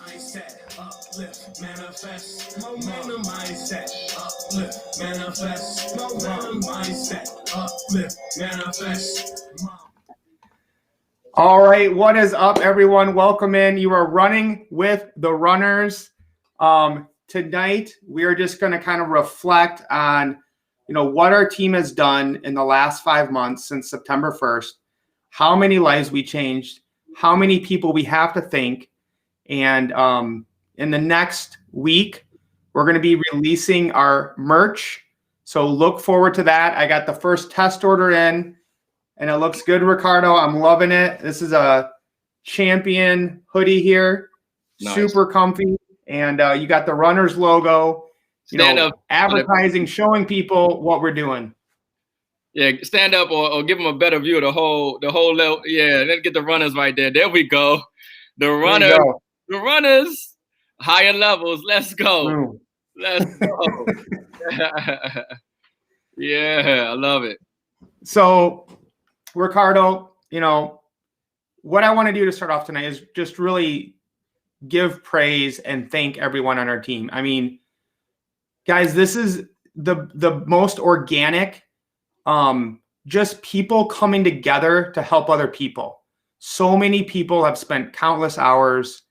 Mindset, uplift, manifest, momentum, mindset, uplift, manifest, momentum, mindset, uplift, manifest. All right, what is up, everyone? Welcome in. You are running with the runners. Tonight, we are just going to kind of reflect on, what our team has done in the last 5 months since September 1st, how many lives we changed, how many people we have to thank. And in the next week, we're going to be releasing our merch. So look forward to that. I got the first test order in, and it looks good, Ricardo. I'm loving it. This is a champion hoodie here. Nice. Super comfy. And you got the Runners logo, Stand up, advertising, showing people what we're doing. Yeah, stand up or give them a better view of the whole level. Yeah, let's get the Runners right there. There we go. The Runners, higher levels. Let's go. Boom. Let's go. Yeah, I love it. So, Ricardo, what I want to do to start off tonight is just really give praise and thank everyone on our team. I mean, guys, this is the most organic, just people coming together to help other people. So many people have spent countless hours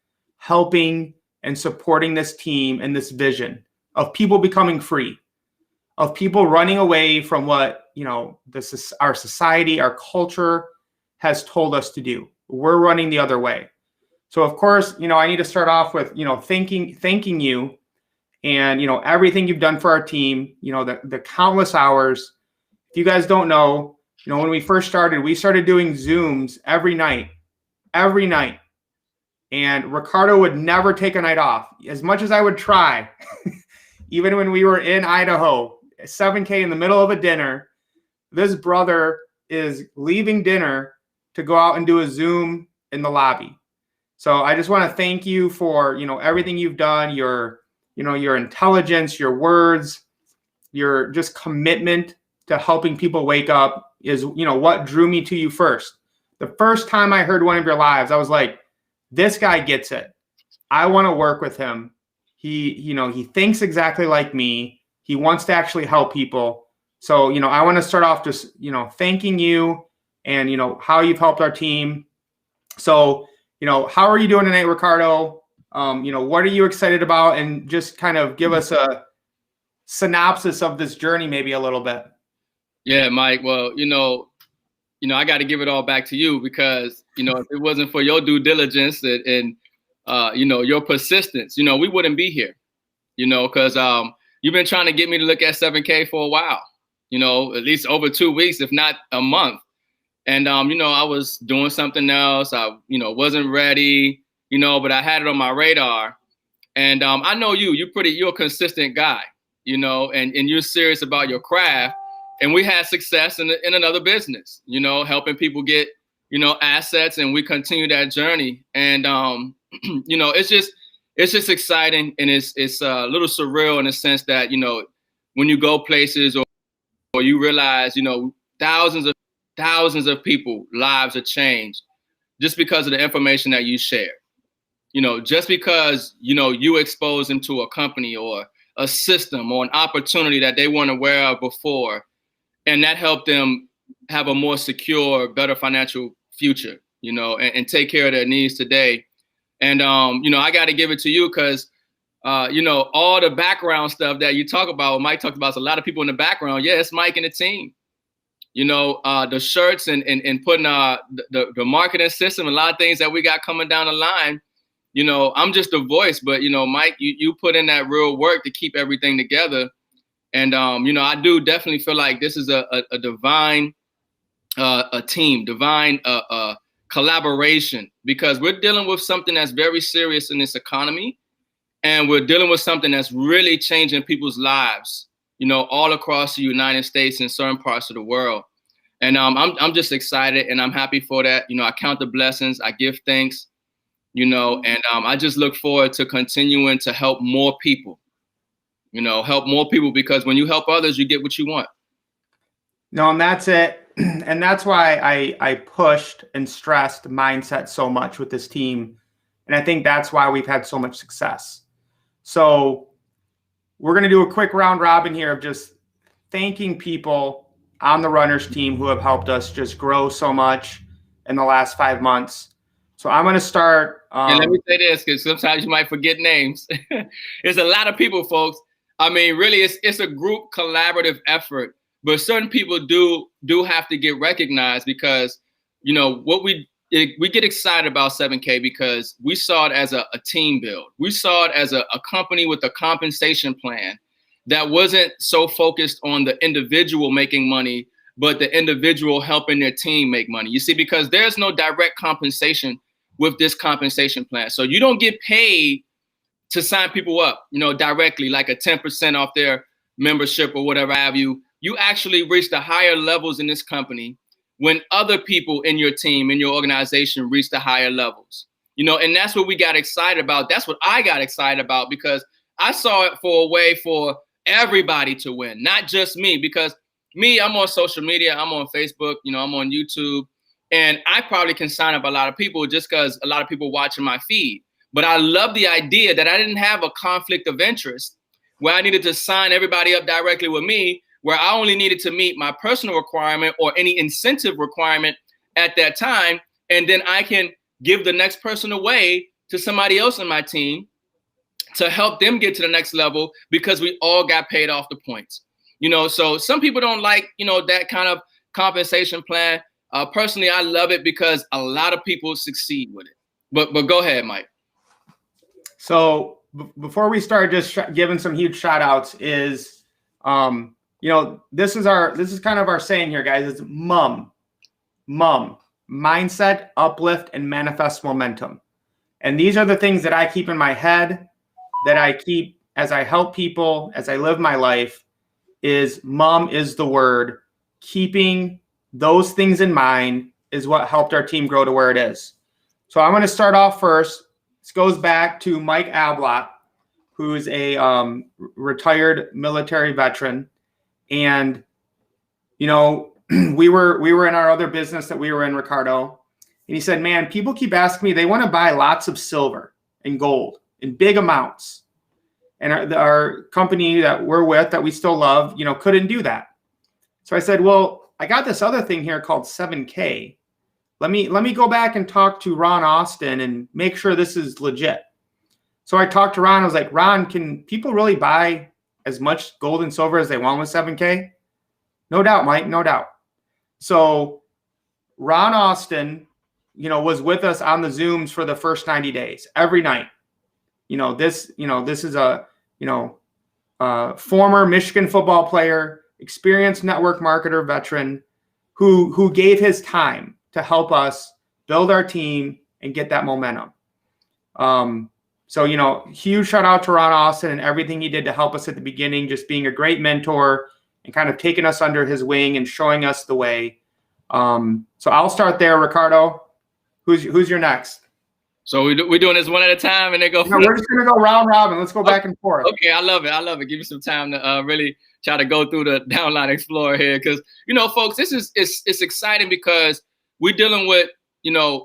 helping and supporting this team and this vision of people becoming free, of people running away from what, our society, our culture has told us to do. We're running the other way. So of course, I need to start off with, thanking you and, everything you've done for our team, the countless hours. If you guys don't know, when we first started, we started doing Zooms every night. And Ricardo would never take a night off. As much as I would try, even when we were in Idaho, 7K in the middle of a dinner, this brother is leaving dinner to go out and do a Zoom in the lobby. So I just want to thank you for, everything you've done, your intelligence, your words, your just commitment to helping people wake up is, what drew me to you first. The first time I heard one of your lives, I was like, this guy gets it. I want to work with him. He thinks exactly like me. He wants to actually help people. So, I want to start off just, thanking you and, how you've helped our team. So, how are you doing tonight, Ricardo? What are you excited about? And just kind of give us a synopsis of this journey, maybe a little bit. Yeah, Mike. Well, I got to give it all back to you because, if it wasn't for your due diligence and your persistence, we wouldn't be here, because you've been trying to get me to look at 7K for a while, at least over 2 weeks, if not a month. And, I was doing something else. I, wasn't ready, but I had it on my radar. And I know you're a consistent guy, and you're serious about your craft. And we had success in another business, helping people get, assets, and we continue that journey. And, it's just exciting. And it's a little surreal in the sense that, when you go places or you realize, thousands of people lives are changed just because of the information that you share, just because, you expose them to a company or a system or an opportunity that they weren't aware of before. And that helped them have a more secure, better financial future, and take care of their needs today. And, I got to give it to you because, all the background stuff that you talk about, Mike talked about, a lot of people in the background. Yeah, it's Mike and the team. The shirts and putting the marketing system, a lot of things that we got coming down the line. I'm just a voice, but, Mike, you put in that real work to keep everything together. And, I do definitely feel like this is a divine a team, divine collaboration, because we're dealing with something that's very serious in this economy. And we're dealing with something that's really changing people's lives, all across the United States and certain parts of the world. And I'm just excited and I'm happy for that. I count the blessings, I give thanks, and I just look forward to continuing to help more people. Help more people, because when you help others, you get what you want. No, and that's it. And that's why I pushed and stressed mindset so much with this team And I think that's why we've had so much success. So we're going to do a quick round robin here of just thanking people on the runners team who have helped us just grow so much in the last 5 months. So I'm going to start. And let me say this, because sometimes you might forget names. There's a lot of people, folks. I mean, really, it's a group collaborative effort, but certain people do have to get recognized because, you know, what we get excited about 7K because we saw it as a team build. We saw it as a company with a compensation plan that wasn't so focused on the individual making money, but the individual helping their team make money. You see, because there's no direct compensation with this compensation plan. So you don't get paid to sign people up, you know, directly, like a 10% off their membership or whatever have you. You actually reach the higher levels in this company when other people in your team, in your organization, reach the higher levels. You know, and that's what we got excited about. That's what I got excited about because I saw it for a way for everybody to win, not just me. Because me, I'm on social media, I'm on Facebook, you know, I'm on YouTube, and I probably can sign up a lot of people just because a lot of people watching my feed. But I love the idea that I didn't have a conflict of interest where I needed to sign everybody up directly with me, where I only needed to meet my personal requirement or any incentive requirement at that time. And then I can give the next person away to somebody else in my team to help them get to the next level because we all got paid off the points. You know, so some people don't like, you know, that kind of compensation plan. Personally, I love it because a lot of people succeed with it. But go ahead, Mike. So before we start just giving some huge shout outs is, you know, this is kind of our saying here, guys. It's MUM, mindset, uplift, and manifest momentum. And these are the things that I keep in my head, that I keep as I help people, as I live my life. Is MUM is the word. Keeping those things in mind is what helped our team grow to where it is. So I'm going to start off first. This goes back to Mike Ablott, who is a retired military veteran. And, you know, we were in our other business that we were in, Ricardo. And he said, man, people keep asking me, they want to buy lots of silver and gold in big amounts. And our company that we're with, that we still love, you know, couldn't do that. So I said, well, I got this other thing here called 7K. Let me go back and talk to Ron Austin and make sure this is legit. So I talked to Ron. I was like, Ron, can people really buy as much gold and silver as they want with 7K? No doubt, Mike, no doubt. So Ron Austin, you know, was with us on the Zooms for the first 90 days, every night. This is a, former Michigan football player, experienced network marketer, veteran, who gave his time to help us build our team and get that momentum. So, you know, huge shout out to Ron Austin and everything he did to help us at the beginning, just being a great mentor and kind of taking us under his wing and showing us the way. So I'll start there, Ricardo. Who's your next? So we're doing this one at a time and then go. We're just gonna go round robin. Let's go back and forth. Okay, I love it. Give me some time to really try to go through the Downline Explorer here, because folks, it's exciting because we're dealing with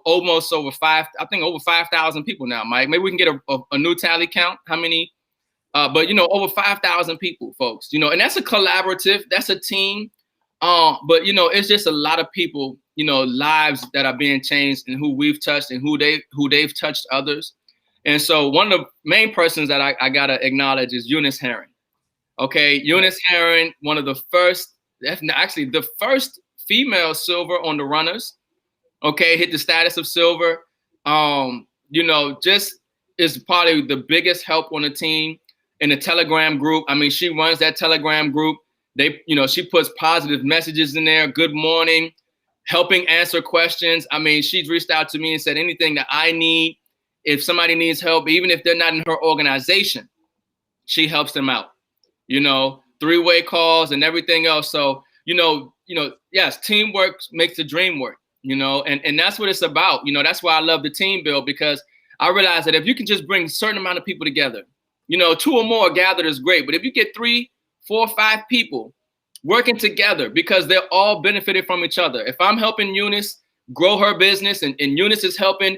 almost over 5,000 people now, Mike. Maybe we can get a new tally count. How many? But over 5,000 people, folks. And that's a collaborative. That's a team. But it's just a lot of people. Lives that are being changed and who we've touched and who they've touched others. And so one of the main persons that I gotta acknowledge is Eunice Herring. Okay, Eunice Herring, one of the first, actually the first female silver on the runners. Okay, hit the status of silver. Just is probably the biggest help on the team in the Telegram group. I mean, she runs that Telegram group. She puts positive messages in there. Good morning. Helping answer questions. I mean, she's reached out to me and said anything that I need. If somebody needs help, even if they're not in her organization, she helps them out. Three-way calls and everything else. So, yes, teamwork makes the dream work, and that's what it's about. That's why I love the team build, because I realize that if you can just bring a certain amount of people together, 2 or more gathered is great. But if you get 3, 4, 5 people working together, because they're all benefited from each other. If I'm helping Eunice grow her business and Eunice is helping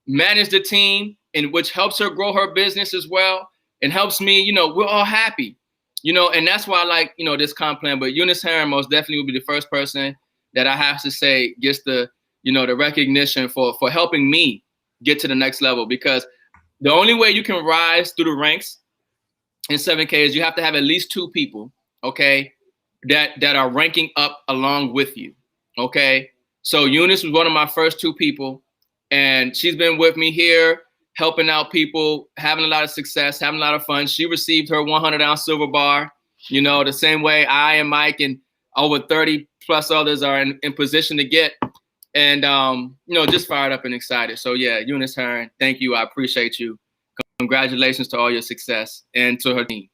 manage the team, and which helps her grow her business as well, and helps me. You know, we're all happy. You know, and that's why I like, you know, this comp plan. But Eunice Heron most definitely will be the first person that I have to say gets the, you know, the recognition for helping me get to the next level. Because the only way you can rise through the ranks in 7K is you have to have at least 2 people, okay, that are ranking up along with you, okay? So Eunice was one of my first 2 people, and she's been with me here, helping out people, having a lot of success, having a lot of fun. She received her 100-ounce silver bar, you know, the same way I and Mike and over 30 plus others are in position to get. And, you know, just fired up and excited. So, yeah, Eunice Heron, thank you. I appreciate you. Congratulations to all your success and to her team.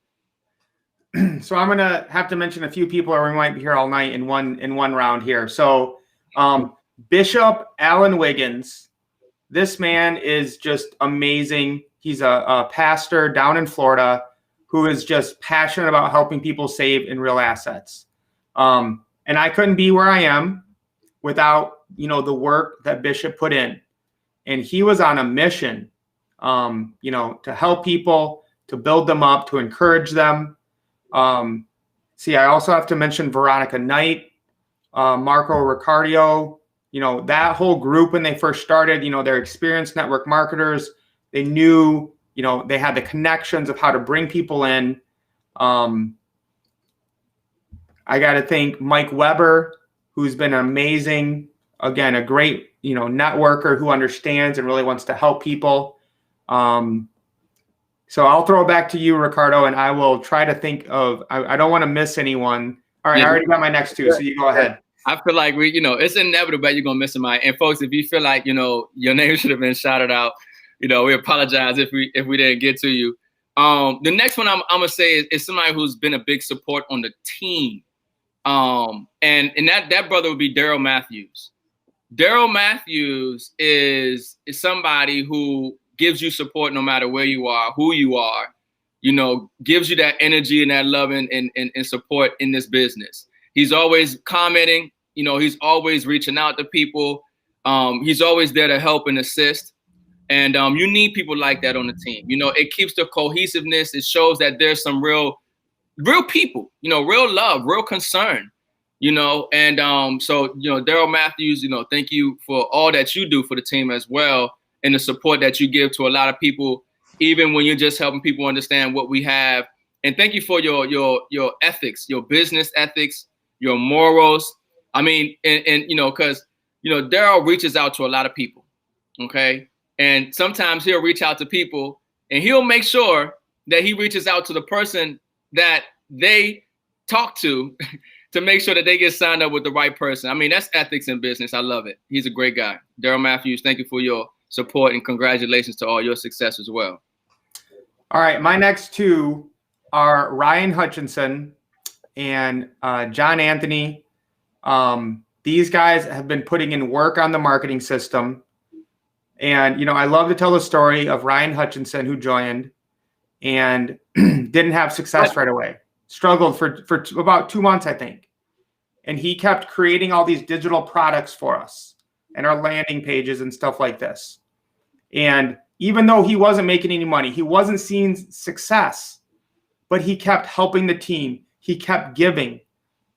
So I'm going to have to mention a few people, or we might be here all night in one round here. So Bishop Alan Wiggins. This man is just amazing. He's a pastor down in Florida who is just passionate about helping people save in real assets. And I couldn't be where I am without, you know, the work that Bishop put in. And he was on a mission, you know, to help people, to build them up, to encourage them. See, I also have to mention Veronica Knight, Marco Ricardo. You know, that whole group when they first started, you know, they're experienced network marketers. They knew, you know, they had the connections of how to bring people in. I got to thank Mike Weber, who's been amazing. Again, a great, you know, networker who understands and really wants to help people. So I'll throw it back to you, Ricardo, and I will try to think of, I don't want to miss anyone. All right, I already got my next 2, so you go ahead. I feel like you know, it's inevitable that you're going to miss somebody. And folks, if you feel like, you know, your name should have been shouted out, you know, we apologize if we didn't get to you. The next one I'm going to say is somebody who's been a big support on the team. And that brother would be Daryl Matthews. Daryl Matthews is somebody who gives you support no matter where you are, who you are, you know, gives you that energy and that love and support in this business. He's always commenting, you know, he's always reaching out to people. He's always there to help and assist. And you need people like that on the team. You know, it keeps the cohesiveness. It shows that there's some real people, you know, real love, real concern, you know. And so, you know, Daryl Matthews, you know, thank you for all that you do for the team as well, and the support that you give to a lot of people, even when you're just helping people understand what we have. And thank you for your ethics, your business ethics, your morals. I mean, and you know, because, you know, Daryl reaches out to a lot of people, okay? And sometimes he'll reach out to people and he'll make sure that he reaches out to the person that they talk to to make sure that they get signed up with the right person. I mean, that's ethics in business. I love it. He's a great guy. Daryl Matthews, thank you for your support and congratulations to all your success as well. All right, my next 2 are Ryan Hutchinson and John Anthony. These guys have been putting in work on the marketing system. And, you know, I love to tell the story of Ryan Hutchinson, who joined and didn't have success right away. Struggled for about 2 months, I think. And he kept creating all these digital products for us and our landing pages and stuff like this. And even though he wasn't making any money, he wasn't seeing success, but he kept helping the team. He kept giving.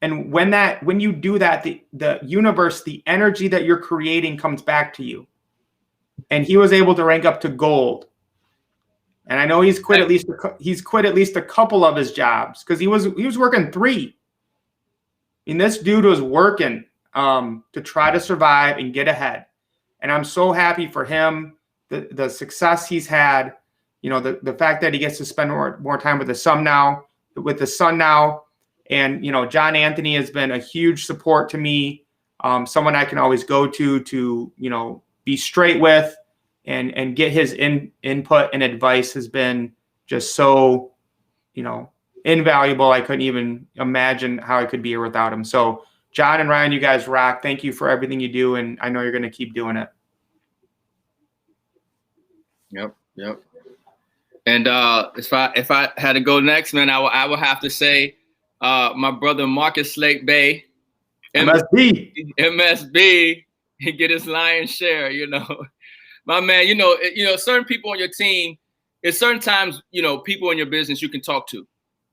And when you do that, the universe, the energy that you're creating comes back to you. And he was able to rank up to gold. And I know he's quit at least a couple of his jobs, because he was working 3. And this dude was working to try to survive and get ahead. And I'm so happy for him, the success he's had, you know, the fact that he gets to spend more time with the son now. And, you know, John Anthony has been a huge support to me, someone I can always go to, you know, be straight with and get his input and advice has been just so, you know, invaluable. I couldn't even imagine how I could be here without him. So John and Ryan, you guys rock. Thank you for everything you do. And I know you're going to keep doing it. Yep. And if I had to go next, man, I would have to say my brother Marcus Slate Bay, MSB, he get his lion's share, you know. My man, certain people on your team, at certain times, people in your business you can talk to,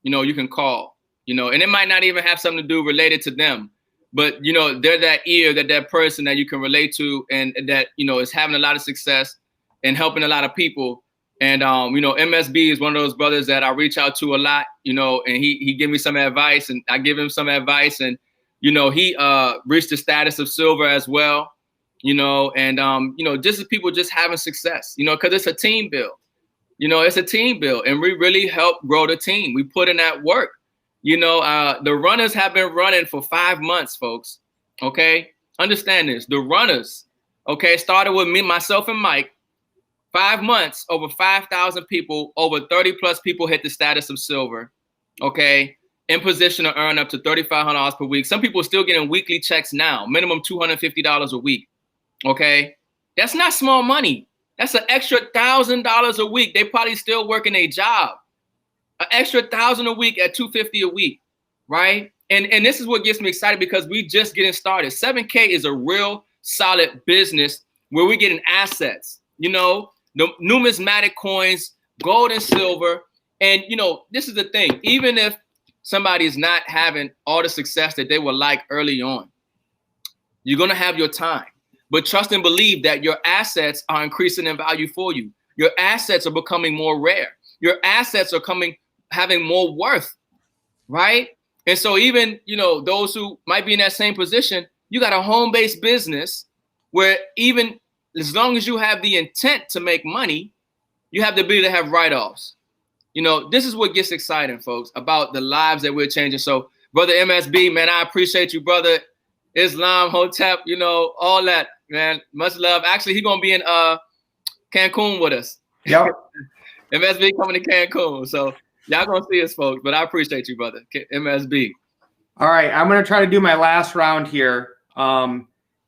you can call, and it might not even have something to do related to them, but, they're that ear, that person that you can relate to and that, is having a lot of success and helping a lot of people. And, MSB is one of those brothers that I reach out to a lot, and he give me some advice and I give him some advice. And, he reached the status of silver as well, and, just as people just having success, because it's a team build, it's a team build and we really help grow the team. We put in that work, the runners have been running for 5 months, folks. Okay. Understand this. The runners, okay, started with me, myself and Mike. 5 months, over 5,000 people, over 30 plus people hit the status of silver, okay, in position to earn up to $3,500 per week. Some people are still getting weekly checks now, minimum $250 a week, okay? That's not small money. That's an extra $1,000 a week. They probably still working a job. An extra $1,000 a week at $250 a week, right? And this is what gets me excited because we just getting started. 7K is a real solid business where we're getting assets, the numismatic coins, gold and silver. And, this is the thing. Even if somebody is not having all the success that they would like early on, you're going to have your time. But trust and believe that your assets are increasing in value for you. Your assets are becoming more rare. Your assets are having more worth, right? And so even, those who might be in that same position, you got a home-based business where even as long as you have the intent to make money, you have the ability to have write-offs. This is what gets exciting, folks, about the lives that we're changing. So, brother MSB, man, I appreciate you, brother. Islam, Hotep, all that, man. Much love. Actually, he's going to be in Cancun with us. Yep. MSB coming to Cancun. So, y'all going to see us, folks. But I appreciate you, brother. MSB. All right. I'm going to try to do my last round here. I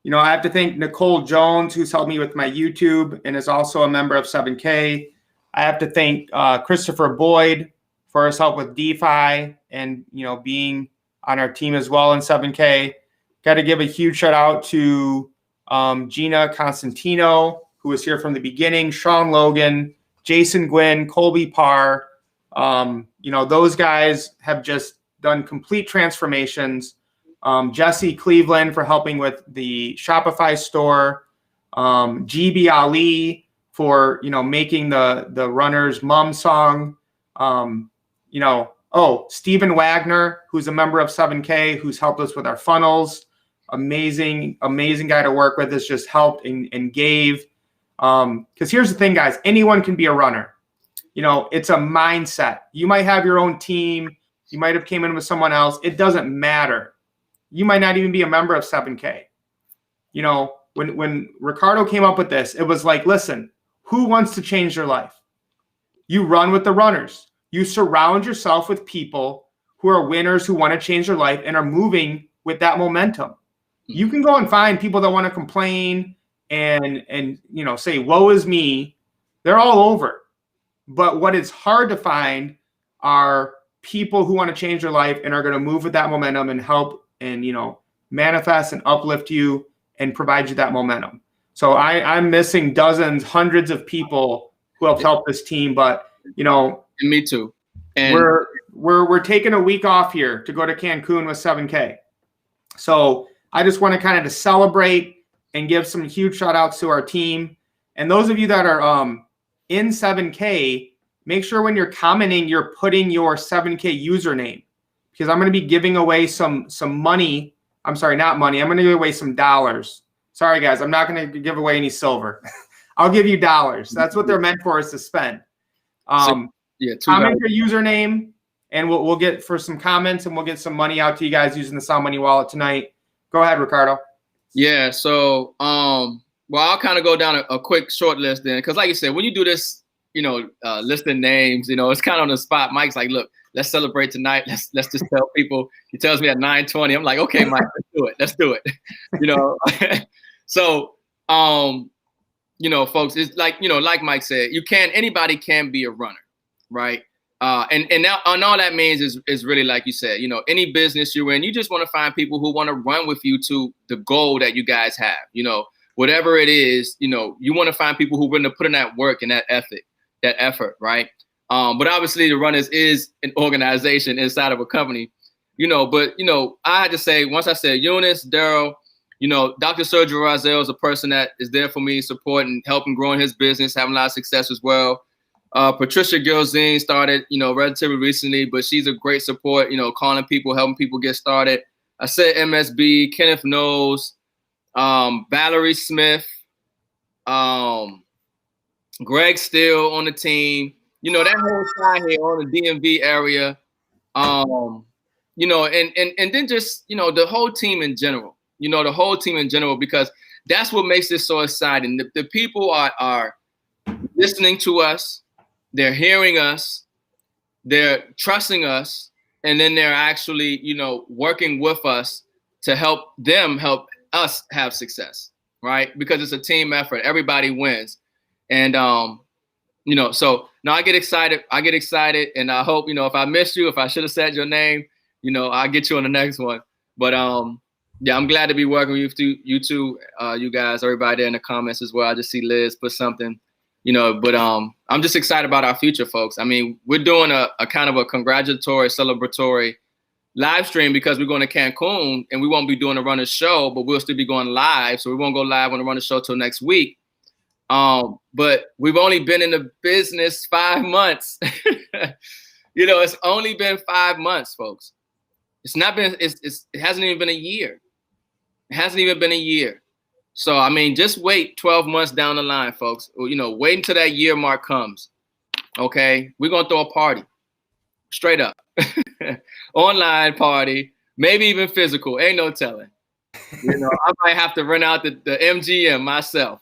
have to thank Nicole Jones, who's helped me with my YouTube and is also a member of 7K. I have to thank Christopher Boyd for his help with DeFi and, being on our team as well in 7K. Got to give a huge shout out to Gina Constantino, who was here from the beginning, Sean Logan, Jason Gwynn, Colby Parr. Those guys have just done complete transformations. Jesse Cleveland for helping with the Shopify store, GB Ali for, making the runner's mom song, Stephen Wagner, who's a member of 7K, who's helped us with our funnels. Amazing guy to work with, has just helped and gave. Because here's the thing, guys, anyone can be a runner. It's a mindset. You might have your own team. You might have came in with someone else. It doesn't matter. You might not even be a member of 7K. When Ricardo came up with this, it was like, listen, who wants to change their life? You run with the runners. You surround yourself with people who are winners, who want to change their life and are moving with that momentum. You can go and find people that want to complain and say, woe is me. They're all over. But what is hard to find are people who want to change their life and are going to move with that momentum and help and, manifest and uplift you and provide you that momentum. So I'm missing dozens, hundreds of people who have helped this team, but, And me too. And we're taking a week off here to go to Cancun with 7K. So I just want to kind of to celebrate and give some huge shout outs to our team. And those of you that are in 7K, make sure when you're commenting, you're putting your 7K username, because I'm going to be giving away some money. I'm sorry, not money. I'm going to give away some dollars. Sorry, guys. I'm not going to give away any silver. I'll give you dollars. That's what they're meant for, is to spend. Comment your username, and we'll get for some comments, and we'll get some money out to you guys using the Sound Money wallet tonight. Go ahead, Ricardo. Yeah. So, I'll kind of go down a quick short list then, because like you said, when you do this, listing names, it's kind of on the spot. Mike's like, look, let's celebrate tonight. Let's just tell people. He tells me at 9:20. I'm like, okay, Mike, let's do it. So, folks, it's like, like Mike said, anybody can be a runner, right? And now, and all that means is really, like you said, any business you're in, you just want to find people who want to run with you to the goal that you guys have. whatever it is, you know, you want to find people who are willing to put in that work and that effort, right? But obviously the Runners is an organization inside of a company, you know, but, you know, I had to say, once I said Eunice, Daryl, you know, Dr. Sergio Razel is a person that is there for me, supporting, helping growing his business, having a lot of success as well. Patricia Gilzine started, you know, relatively recently, but she's a great support, you know, calling people, helping people get started. I said MSB, Kenneth Knowles, Valerie Smith, Greg Steele on the team, you know, that whole side here on the DMV area, you know, and then just, you know, the whole team in general, because that's what makes this so exciting. The people are listening to us, they're hearing us, they're trusting us, and then they're actually, you know, working with us to help us have success, right? Because it's a team effort. Everybody wins. And, you know, so now I get excited, and I hope, you know, if I missed you, if I should have said your name, you know, I'll get you on the next one. But yeah, I'm glad to be working with you two, you guys, everybody there in the comments as well. I just see Liz put something, you know, but I'm just excited about our future, folks. I mean, we're doing a kind of a congratulatory, celebratory live stream because we're going to Cancun, and we won't be doing a Runner show, but we'll still be going live. So we won't go live on the Runner show till next week. But we've only been in the business 5 months. You know, it's only been 5 months, folks. It hasn't even been a year. It hasn't even been a year. So, I mean, just wait 12 months down the line, folks. You know, wait until that year mark comes. Okay. We're going to throw a party straight up. Online party, maybe even physical. Ain't no telling. You know, I might have to rent out the MGM myself.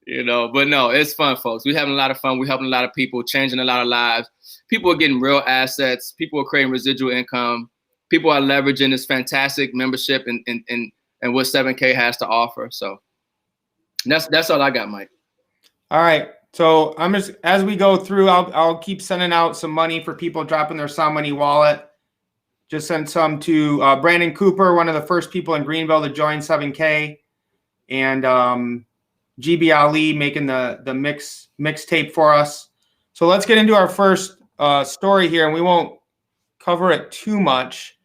You know, but no, it's fun, folks. We're having a lot of fun. We're helping a lot of people, changing a lot of lives. People are getting real assets. People are creating residual income. People are leveraging this fantastic membership and what 7K has to offer. So that's all I got, Mike. All right. So I'm just, as we go through, I'll keep sending out some money for people dropping their Sound Money wallet. Just sent some to Brandon Cooper, one of the first people in Greenville to join 7K, and GB Ali making the mixtape for us. So let's get into our first story here, and we won't cover it too much,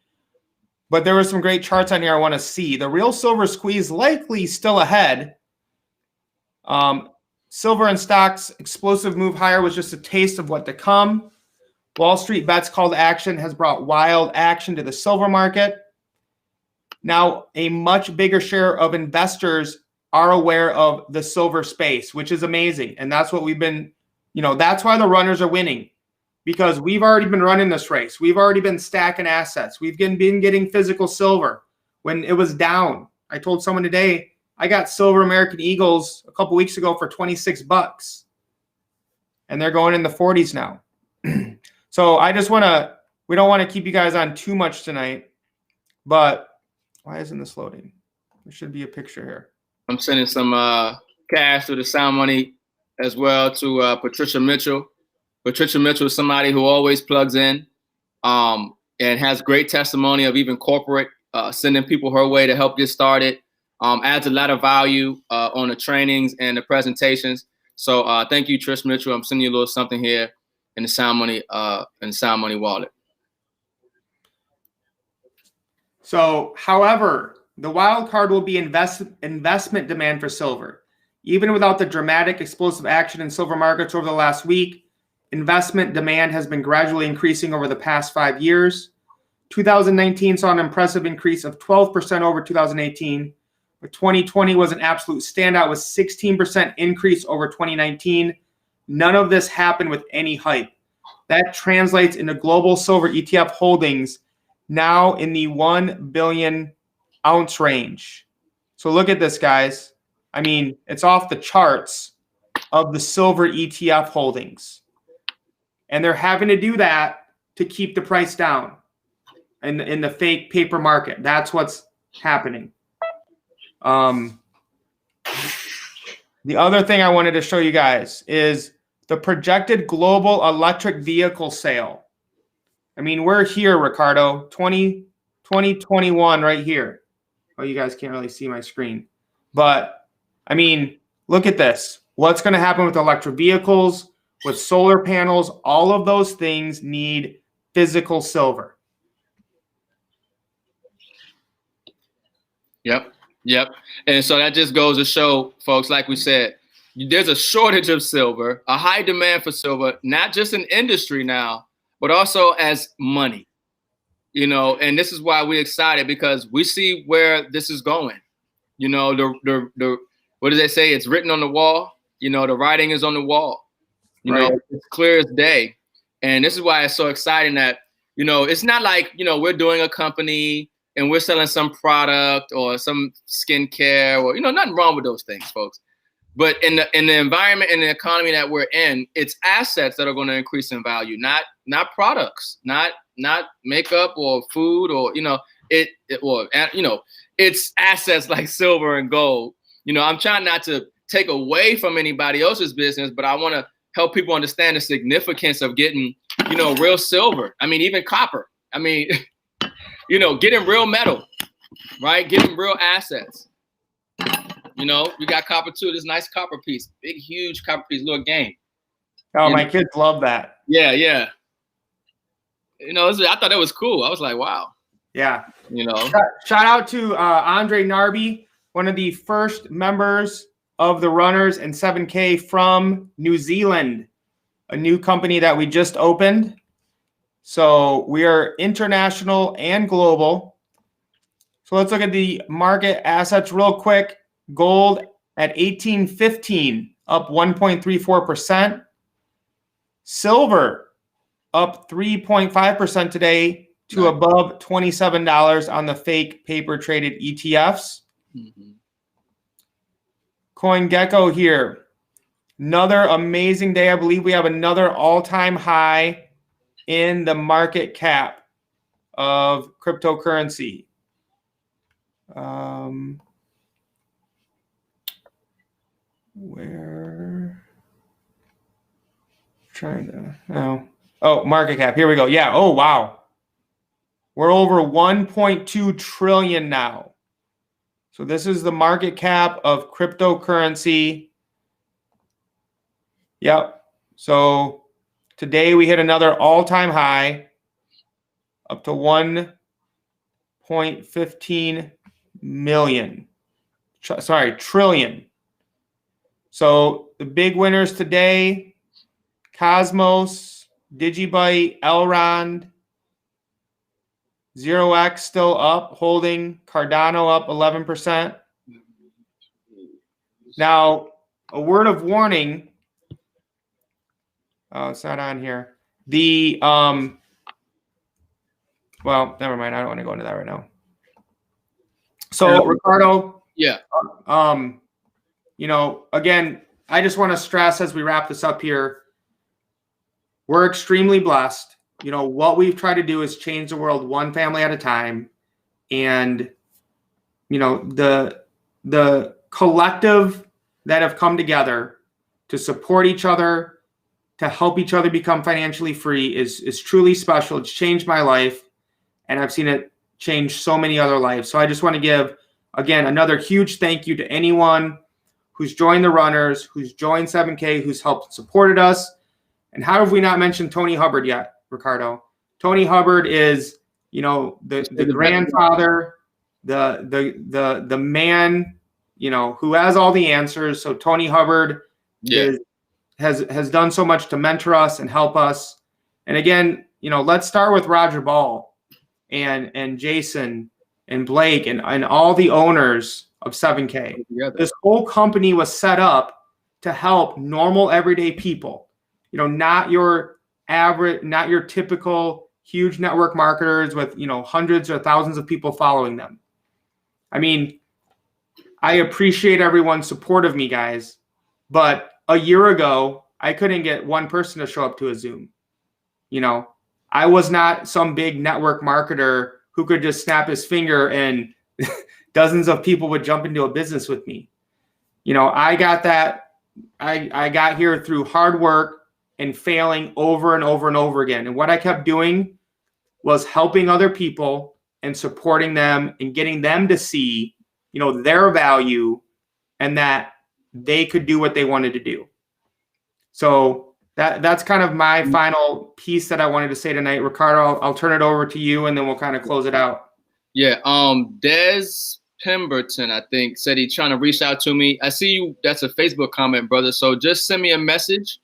but there were some great charts on here I want to see. The real silver squeeze likely still ahead. Silver and stocks explosive move higher was just a taste of what to come. Wall Street Bets call to action has brought wild action to the silver market. Now, a much bigger share of investors are aware of the silver space, which is amazing. And that's what we've been, you know, that's why the runners are winning, because we've already been running this race. We've already been stacking assets. We've been getting physical silver when it was down. I told someone today, I got silver American Eagles a couple weeks ago for $26, and they're going in the 40s now. So I just we don't want to keep you guys on too much tonight, but why isn't this loading? There should be a picture here. I'm sending some cash to the Sound Money as well to Patricia Mitchell. Patricia Mitchell is somebody who always plugs in and has great testimony of even corporate sending people her way to help get started. Adds a lot of value on the trainings and the presentations. So thank you, Trish Mitchell. I'm sending you a little something here in the Sound Money wallet. So, however, the wild card will be investment demand for silver. Even without the dramatic explosive action in silver markets over the last week, investment demand has been gradually increasing over the past 5 years. 2019 saw an impressive increase of 12% over 2018. But 2020 was an absolute standout with 16% increase over 2019. None of this happened with any hype. That translates into global silver ETF holdings now in the 1 billion ounce range. So look at this, guys. I mean, it's off the charts of the silver ETF holdings. And they're having to do that to keep the price down in the fake paper market. That's what's happening. The other thing I wanted to show you guys is the projected global electric vehicle sale. I mean, we're here, Ricardo, 2021 right here. Oh, you guys can't really see my screen. But I mean, look at this. What's going to happen with electric vehicles, with solar panels? All of those things need physical silver. Yep. And so that just goes to show, folks, like we said, there's a shortage of silver, a high demand for silver, not just in industry now, but also as money, and this is why we're excited, because we see where this is going. The what do they say? It's written on the wall. The writing is on the wall. Right. It's clear as day. And this is why it's so exciting that, it's not like, we're doing a company and we're selling some product or some skincare or, nothing wrong with those things, folks. But in the environment and the economy that we're in, it's assets that are going to increase in value, not products, not makeup or food or, it's assets like silver and gold. I'm trying not to take away from anybody else's business, but I want to help people understand the significance of getting, real silver. I mean, even copper. I mean, getting real metal, right? Getting real assets. We got copper too. This nice copper piece, big, huge copper piece, little game. Oh, my kids love that. Yeah. I thought that was cool. I was like, wow. Yeah. Shout out to Andre Narby, one of the first members of the runners and 7K from New Zealand, a new company that we just opened. So we are international and global. So let's look at the market assets real quick. Gold at 1815, up 1.34%. Silver up 3.5% today to above $27 on the fake paper traded ETFs. Mm-hmm. CoinGecko here. Another amazing day. I believe we have another all-time high in the market cap of cryptocurrency. Market cap. Here we go. Yeah. Oh, wow. We're over 1.2 trillion now. So this is the market cap of cryptocurrency. Yep. So today we hit another all-time high up to 1.15 million. Trillion. So the big winners today, Cosmos, Digibyte, Elrond, 0x still up, holding, Cardano up 11%. Now, a word of warning. Oh, it's not on here. Well, never mind. I don't want to go into that right now. So, Ricardo. Yeah. Again, I just want to stress as we wrap this up here, we're extremely blessed. What we've tried to do is change the world one family at a time. And, the collective that have come together to support each other, to help each other become financially free is truly special. It's changed my life, and I've seen it change so many other lives. So I just want to give, again, another huge thank you to anyone who's joined the runners, who's joined 7K, who's helped supported us. And how have we not mentioned Tony Hubbard yet, Ricardo? Tony Hubbard is, the grandfather, the man, who has all the answers. So Tony Hubbard has done so much to mentor us and help us. And again, let's start with Roger Ball and Jason and Blake and all the owners of 7K. This whole company was set up to help normal everyday people, not your average, not your typical huge network marketers with, hundreds or thousands of people following them. I mean, I appreciate everyone's support of me, guys, but a year ago, I couldn't get one person to show up to a Zoom. I was not some big network marketer who could just snap his finger and dozens of people would jump into a business with me. I got that. I got here through hard work and failing over and over and over again. And what I kept doing was helping other people and supporting them and getting them to see, their value and that they could do what they wanted to do. So that's kind of my final piece that I wanted to say tonight. Ricardo, I'll turn it over to you, and then we'll kind of close it out. Yeah, Des Pemberton, I think, said he's trying to reach out to me. I see you. That's a Facebook comment, brother. So just send me a message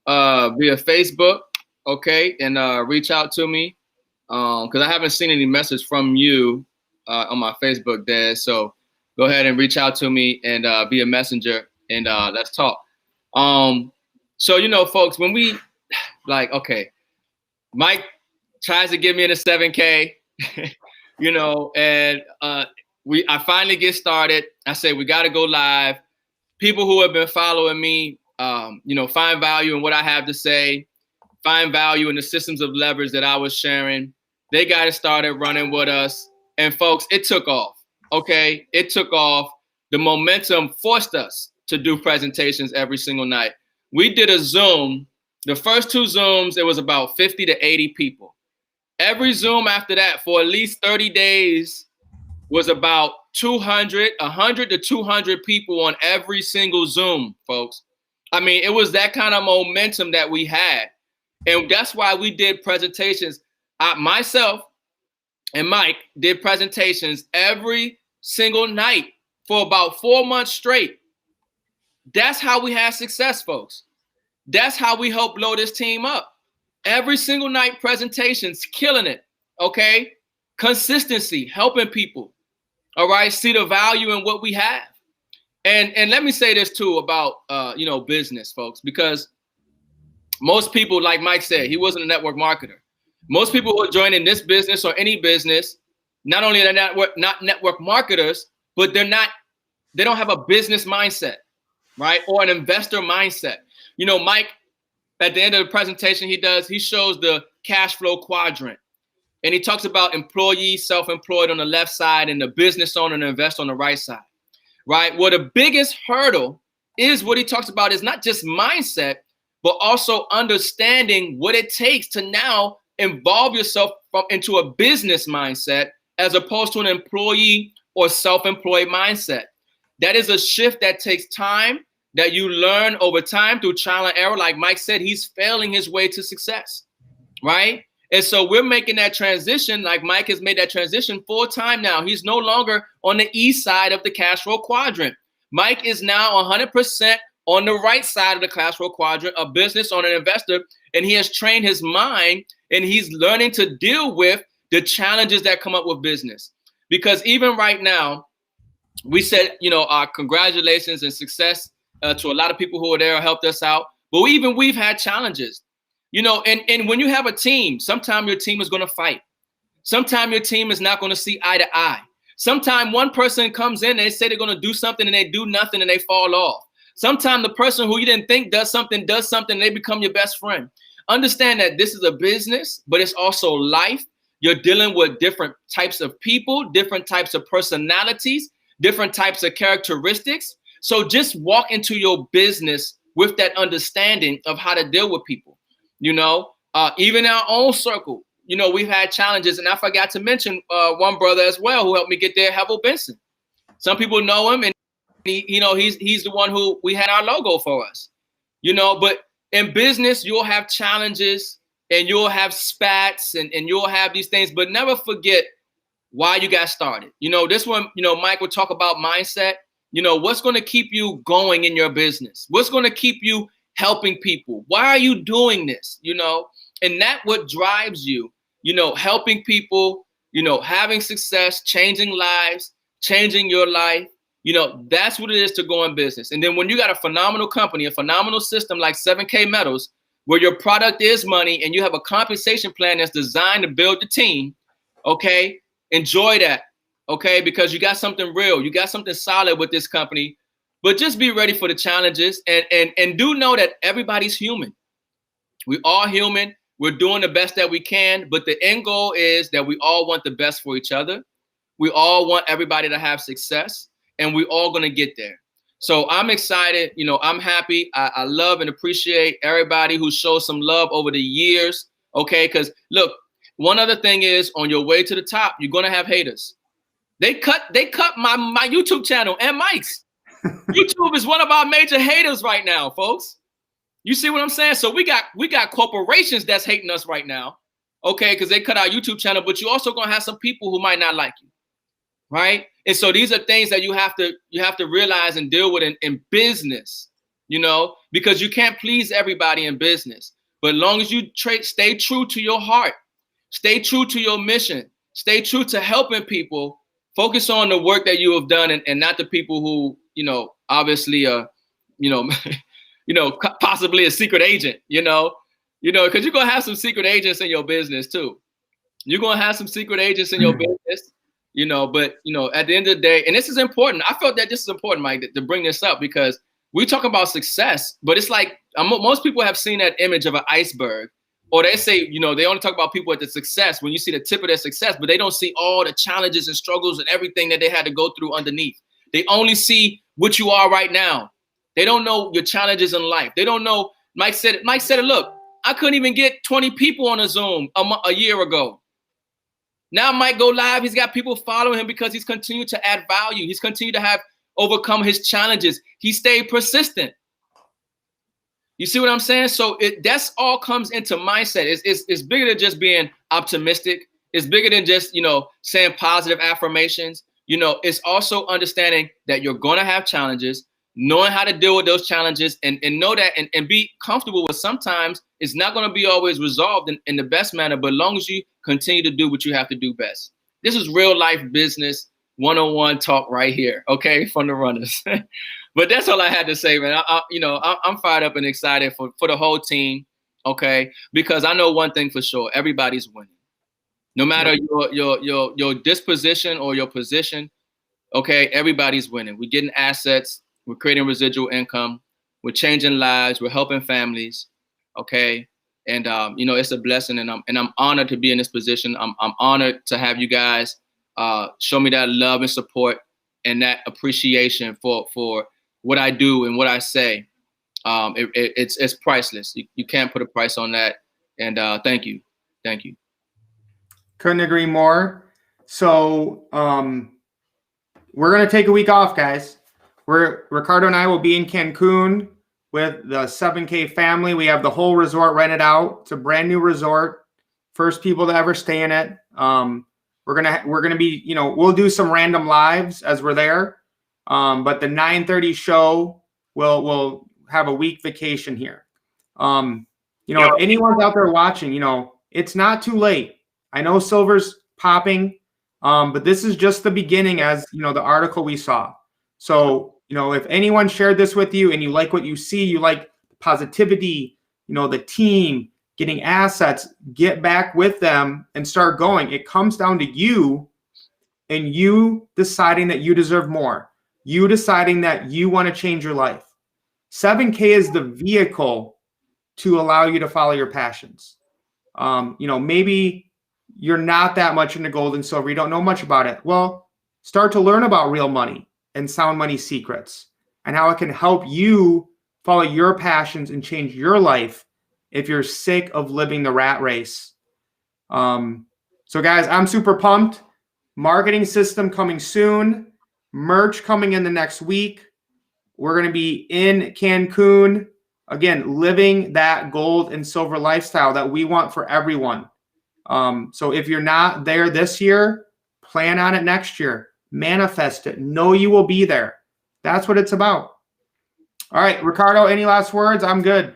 via Facebook, okay, and reach out to me because I haven't seen any message from you on my Facebook, Des. So go ahead and reach out to me and via Messenger, and let's talk. So, you know, folks, when we okay, Mike tries to get me in a 7K, you know, and I finally get started. I say, we got to go live. People who have been following me, you know, find value in what I have to say, find value in the systems of leverage that I was sharing. They got started running with us. And folks, it took off. Okay. It took off. The momentum forced us to do presentations every single night. We did a Zoom. The first 2 Zooms, it was about 50 to 80 people. Every Zoom after that for at least 30 days was about 100 to 200 people on every single Zoom, folks. I mean, it was that kind of momentum that we had. And that's why we did presentations. Myself and Mike did presentations every single night for about 4 months straight. That's how we had success, folks. That's how we helped blow this team up. Every single night presentations, killing it, okay? Consistency, helping people, all right? See the value in what we have. And let me say this too about, you know, business, folks, because most people, like Mike said, he wasn't a network marketer. Most people who are joining this business or any business, not only are they not network marketers, but they don't have a business mindset, right? Or an investor mindset. You know, Mike, at the end of the presentation he shows the cash flow quadrant. And he talks about employee, self-employed on the left side and the business owner and the investor on the right side, right? Well, the biggest hurdle is what he talks about is not just mindset, but also understanding what it takes to now involve yourself into a business mindset as opposed to an employee or self-employed mindset. That is a shift that takes time, that you learn over time through trial and error. Like Mike said, he's failing his way to success, right? And so we're making that transition, like Mike has made that transition full time now. He's no longer on the east side of the cash flow quadrant. Mike is now 100% on the right side of the cash flow quadrant, a business owner, an investor, and he has trained his mind and he's learning to deal with the challenges that come up with business. Because even right now, we said, you know, congratulations and success to a lot of people who are there, helped us out. But we've had challenges, you know, and when you have a team, sometimes your team is going to fight. Sometimes your team is not going to see eye to eye. Sometimes one person comes in, they say they're going to do something and they do nothing and they fall off. Sometimes the person who you didn't think does something, and they become your best friend. Understand that this is a business, but it's also life. You're dealing with different types of people, different types of personalities, different types of characteristics. So just walk into your business with that understanding of how to deal with people. You know, even our own circle, you know, we've had challenges. And I forgot to mention one brother as well who helped me get there, Hevel Benson. Some people know him, and he's the one who we had our logo for us. You know, but in business, you'll have challenges and you'll have spats and you'll have these things, but never forget why you got started. You know, this one, you know, Mike will talk about mindset. You know, what's going to keep you going in your business? What's going to keep you helping people? Why are you doing this? You know, and that what drives you, you know, helping people, you know, having success, changing lives, changing your life. You know, that's what it is to go in business. And then when you got a phenomenal company, a phenomenal system like 7K Metals, where your product is money and you have a compensation plan that's designed to build the team, okay, enjoy that. Okay, because you got something real, you got something solid with this company, but just be ready for the challenges and do know that everybody's human. We are human. We're doing the best that we can, but the end goal is that we all want the best for each other. We all want everybody to have success, and we're all going to get there. So I'm excited. You know, I'm happy. I love and appreciate everybody who shows some love over the years. Okay, because look, one other thing is on your way to the top, you're going to have haters. They cut my YouTube channel and Mike's. YouTube is one of our major haters right now, folks. You see what I'm saying? So we got corporations that's hating us right now, okay, because they cut our YouTube channel, but you also gonna have some people who might not like you, right? And so these are things that you have to realize and deal with in business, you know, because you can't please everybody in business. But as long as you stay true to your heart, stay true to your mission, stay true to helping people, focus on the work that you have done and not the people who, you know, obviously, you know, you know, possibly a secret agent, you know, because you're going to have some secret agents in your business too. You're going to have some secret agents in your business, you know, but, you know, at the end of the day, and this is important. I felt that this is important, Mike, to bring this up because we talk about success, but it's like most people have seen that image of an iceberg, or they say, you know, they only talk about people at the success when you see the tip of their success, but they don't see all the challenges and struggles and everything that they had to go through underneath. They only see what you are right now. They don't know your challenges in life. They don't know. Mike said it, look, I couldn't even get 20 people on a Zoom a year ago. Now Mike go live. He's got people following him because he's continued to add value. He's continued to have overcome his challenges. He stayed persistent. You see what I'm saying? So that's all comes into mindset. It's bigger than just being optimistic. It's bigger than just, you know, saying positive affirmations. You know, it's also understanding that you're going to have challenges, knowing how to deal with those challenges and know that and be comfortable with sometimes it's not going to be always resolved in the best manner, but as long as you continue to do what you have to do best. This is real life business 101 talk right here, okay, from the runners. But that's all I had to say, man. I'm fired up and excited for the whole team, okay, because I know one thing for sure, everybody's winning. No matter your disposition or your position, okay, everybody's winning. We're getting assets. We're creating residual income. We're changing lives. We're helping families. Okay. And, you know, it's a blessing. And I'm honored to be in this position. I'm honored to have you guys show me that love and support and that appreciation for what I do and what I say. It's priceless. You can't put a price on that. And thank you. Thank you. Couldn't agree more. So we're going to take a week off, guys. Ricardo and I will be in Cancun with the 7K family. We have the whole resort rented out. It's a brand new resort. First people to ever stay in it. We're gonna be, you know, we'll do some random lives as we're there. But the 9:30 show will have a week vacation here. You know, if anyone's out there watching, you know, it's not too late. I know silver's popping, but this is just the beginning, as you know, the article we saw. So, you know, if anyone shared this with you and you like what you see, you like positivity, you know, the team, getting assets, get back with them and start going. It comes down to you and you deciding that you deserve more. You deciding that you want to change your life. 7K is the vehicle to allow you to follow your passions. You know, maybe you're not that much into gold and silver. You don't know much about it. Well, start to learn about real money and sound money secrets and how it can help you follow your passions and change your life if you're sick of living the rat race. So guys, I'm super pumped. Marketing system coming soon. Merch coming in the next week. We're going to be in Cancun. Again, living that gold and silver lifestyle that we want for everyone. So if you're not there this year, plan on it next year. Manifest it. Know you will be there. That's what it's about. All right, Ricardo, any last words? I'm good.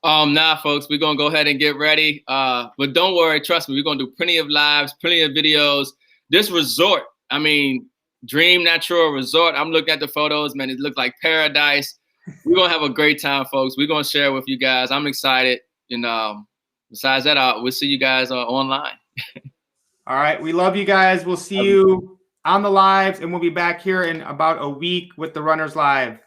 Nah, folks, we're going to go ahead and get ready. But don't worry. Trust me, we're going to do plenty of lives, plenty of videos. This resort, I mean, Dream Natural Resort. I'm looking at the photos, man. It looked like paradise. We're going to have a great time, folks. We're going to share with you guys. I'm excited. And besides that, we'll see you guys online. All right. We love you guys. We'll see you on the lives, and we'll be back here in about a week with the Runners Live.